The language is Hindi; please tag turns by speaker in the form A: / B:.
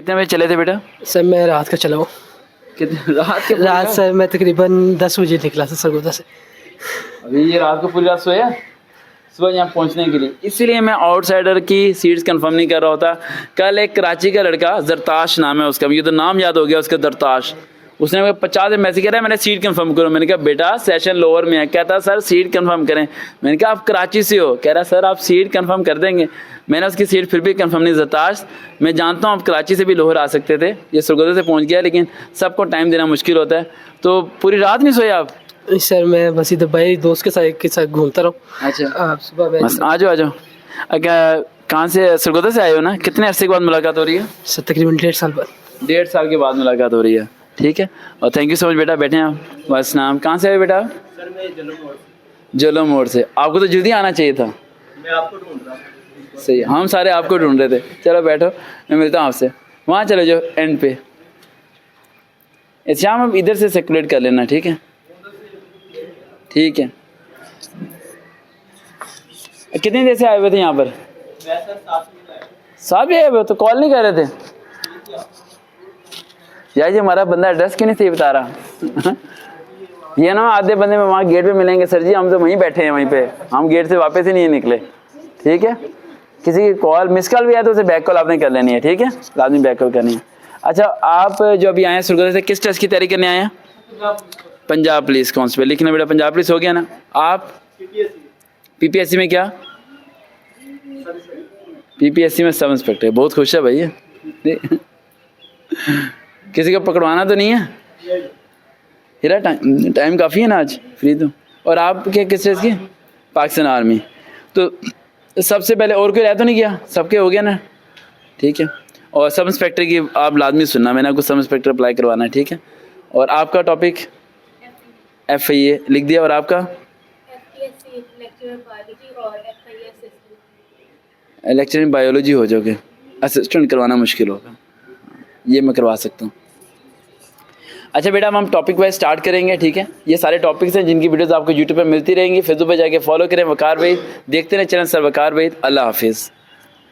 A: कितने बजे चले थे बेटा?
B: सर मैं रात का चला हूँ।
A: कितने रात के?
B: रात सर मैं तकरीबन 10 बजे निकला था सरगोदा से।
A: अभी ये रात को पूरी रात सोया सुबह यहाँ पहुँचने के लिए, इसीलिए मैं आउटसाइडर की सीट्स कंफर्म नहीं कर रहा होता। कल एक कराची का लड़का, जरताश नाम है उसका, मुझे तो नाम याद हो गया उसका, जरताश, उसने मुझे 50 मैसेज कह रहा है मैंने सीट कंफर्म करो। मैंने कहा बेटा सेशन लोअर में है। कहता सर सीट कंफर्म करें। मैंने कहा आप कराची से हो? कह रहा सर आप सीट कंफर्म कर देंगे। मैंने उसकी सीट फिर भी कंफर्म नहीं। जरताश मैं जानता हूँ आप कराची से भी लोअर आ सकते थे, ये सरगोदा से पहुँच गया, लेकिन सबको टाइम देना मुश्किल होता है। तो पूरी रात नहीं सोए आप?
B: सर मैं बस इधर भाई दोस्त के साथ घूमता रहा हूँ।
A: अच्छा
B: सुबह
A: बस आ जाओ आ जाओ। अगर कहाँ से? सरगोदा से आए हो ना? कितने अरसे के बाद मुलाकात हो रही है?
B: सर तकरीबन 1.5 साल बाद।
A: 1.5 साल के बाद मुलाकात हो रही है, ठीक है। और थैंक यू सो मच बेटा, बैठे हैं आप। बस नाम कहाँ से आए बेटा?
C: सर मैं
A: जलो मोड़ से। आपको तो जल्दी आना चाहिए था।
C: मैं आपको ढूंढ रहा हूँ।
A: सही, हम सारे आपको ढूंढ रहे थे। चलो बैठो, मैं मिलता हूँ आपसे वहाँ। चलो जो एंड पे शाम आप इधर से सर्कुलेट कर लेना, ठीक है? ठीक है। कितनी देर से आए हुए थे यहाँ पर?
C: मैं सर 7 मिनट आया।
A: 7 बजे आए हुए? तो कॉल नहीं कर रहे थे यार? जी हमारा बंदा एड्रेस क्यों नहीं सही बता रहा? ये ना आधे बंदे में वहाँ गेट पे मिलेंगे, सर जी हम तो वहीं बैठे हैं, वहीं पे हम गेट से वापस ही नहीं निकले, ठीक है? किसी की कॉल मिस कॉल भी आया तो उसे बैक कॉल आपने कर लेनी है, ठीक है? लाजमी बैक कॉल करनी है। अच्छा आप जो अभी आए हैं सरगोदा से, किस टेस्ट की तैयारी करने आए हैं? Punjab police constable. लिखना बेटा, पंजाब पुलिस हो गया ना? आप पीपीएससी में क्या? पीपीएससी में सब इंस्पेक्टर। बहुत खुश है भैया। किसी को पकड़वाना तो नहीं है? हीरा टाइम काफ़ी है ना आज, फ्री तो। और आप क्या किस चीज़ की? पाकिस्तान आर्मी। तो सबसे पहले और कोई रह तो नहीं गया? सबके हो गया ना, ठीक है। और सब इंस्पेक्टर की आप लाजमी सुनना, मैंने आपको सब इंस्पेक्टर अप्लाई करवाना है, ठीक है? और आपका टॉपिक FIA लिख दिया। और आपका लेक्चर इन बायोलॉजी हो जाओगे। असिस्टेंट करवाना मुश्किल होगा, ये मैं करवा सकता हूँ। अच्छा बेटा, हम टॉपिक वाइज स्टार्ट करेंगे, ठीक है? ये सारे टॉपिक्स हैं जिनकी वीडियोस आपको यूट्यूब पे मिलती रहेंगी। फेसबुक पे जाके फॉलो करें वकार भाई, देखते रहें चैनल सर वकार भाई। अल्लाह हाफिज़।